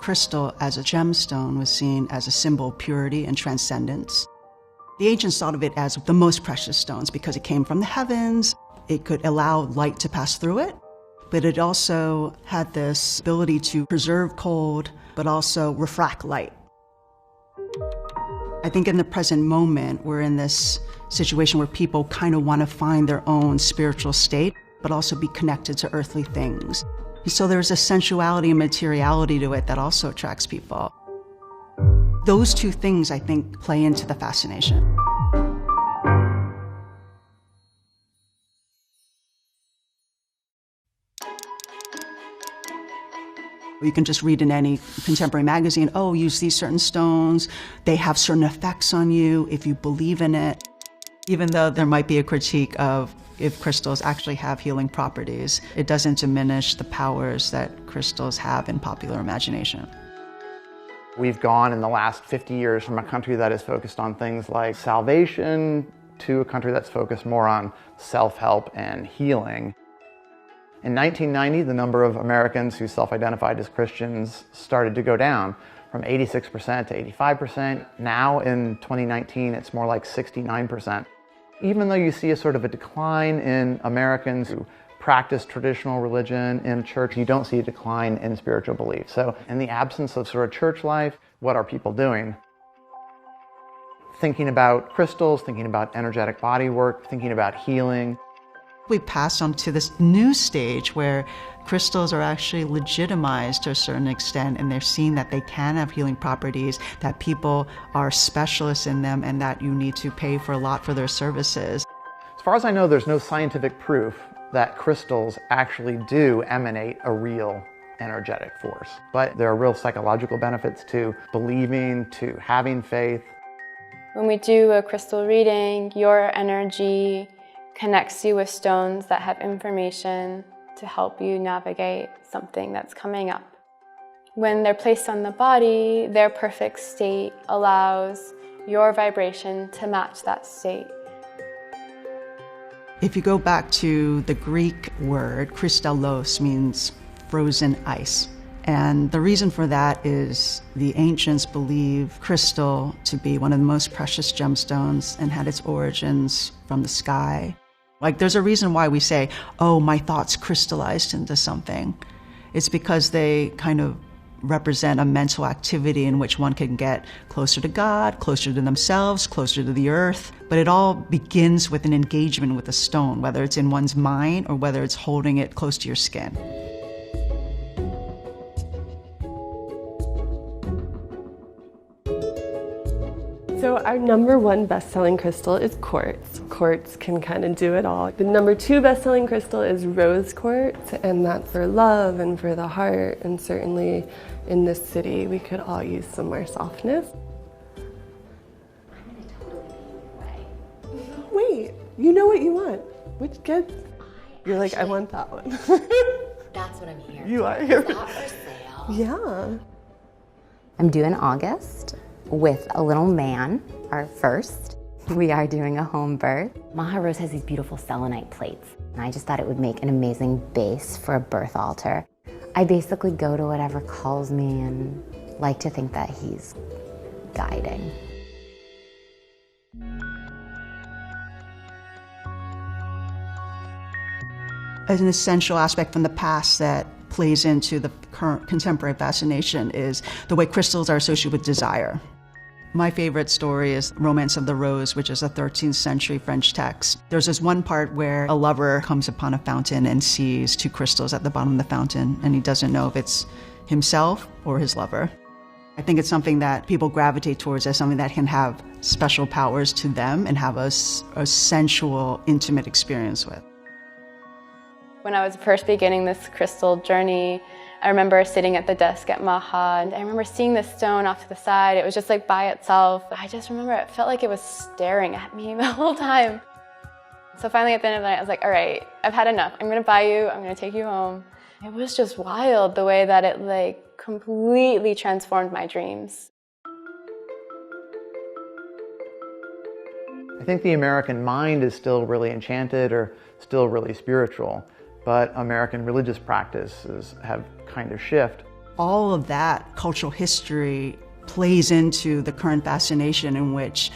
Crystal as a gemstone was seen as a symbol of purity and transcendence. The ancients thought of it as the most precious stones because it came from the heavens. It could allow light to pass through it, but it also had this ability to preserve cold, but also refract light. I think in the present moment, we're in this situation where people kind of want to find their own spiritual state, but also be connected to earthly things. So there's a sensuality and materiality to it that also attracts people. Those two things, I think, play into the fascination. You can just read in any contemporary magazine, oh, use these certain stones, they have certain effects on you if you believe in it. Even though there might be a critique of if crystals actually have healing properties, it doesn't diminish the powers that crystals have in popular imagination. We've gone in the last 50 years from a country that is focused on things like salvation to a country that's focused more on self-help and healing. In 1990, the number of Americans who self-identified as Christians started to go down from 86% to 85%. Now in 2019, it's more like 69%. Even though you see a sort of a decline in Americans who practice traditional religion in church, you don't see a decline in spiritual belief. So in the absence of sort of church life, what are people doing? Thinking about crystals, thinking about energetic body work, thinking about healing. We pass on to this new stage where crystals are actually legitimized to a certain extent, and they're seen that they can have healing properties, that people are specialists in them, and that you need to pay for a lot for their services. As far as I know, there's no scientific proof that crystals actually do emanate a real energetic force. But there are real psychological benefits to believing, to having faith. When we do a crystal reading, your energy connects you with stones that have information to help you navigate something that's coming up. When they're placed on the body, their perfect state allows your vibration to match that state. If you go back to the Greek word, kristallos means frozen ice. And the reason for that is the ancients believed crystal to be one of the most precious gemstones and had its origins from the sky. Like, there's a reason why we say, oh, my thoughts crystallized into something. It's because they kind of represent a mental activity in which one can get closer to God, closer to themselves, closer to the earth. But it all begins with an engagement with a stone, whether it's in one's mind or whether it's holding it close to your skin. So our #1 best-selling crystal is quartz. Quartz can kind of do it all. The #2 best-selling crystal is rose quartz, and that's for love and for the heart. And certainly in this city, we could all use some more softness. I'm gonna totally be your way. Wait, you know what you want. Which good? You're like, I want that one. That's what I'm here You for. are here Is for that for sale? Yeah. I'm due in August with a little man, our first. We are doing a home birth. Maha Rose has these beautiful selenite plates, and I just thought it would make an amazing base for a birth altar. I basically go to whatever calls me and like to think that he's guiding. An essential aspect from the past that plays into the current contemporary fascination is the way crystals are associated with desire. My favorite story is Romance of the Rose, which is a 13th century French text. There's this one part where a lover comes upon a fountain and sees 2 crystals at the bottom of the fountain, and he doesn't know if it's himself or his lover. I think it's something that people gravitate towards as something that can have special powers to them and have a sensual, intimate experience with. When I was first beginning this crystal journey, I remember sitting at the desk at Maha, and I remember seeing this stone off to the side. It was just like by itself. I just remember it felt like it was staring at me the whole time. So finally at the end of the night, I was like, all right, I've had enough. I'm gonna buy you, I'm gonna take you home. It was just wild the way that it like completely transformed my dreams. I think the American mind is still really enchanted or still really spiritual, but American religious practices have kind of shifted. All of that cultural history plays into the current fascination in which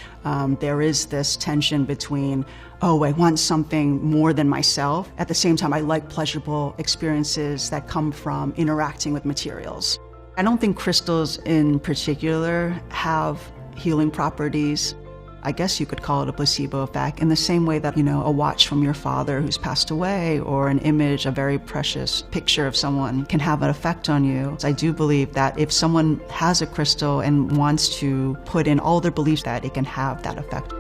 there is this tension between, oh, I want something more than myself. At the same time, I like pleasurable experiences that come from interacting with materials. I don't think crystals in particular have healing properties. I guess you could call it a placebo effect, in the same way that, a watch from your father who's passed away, or an image, a very precious picture of someone, can have an effect on you. I do believe that if someone has a crystal and wants to put in all their beliefs, that it can have that effect.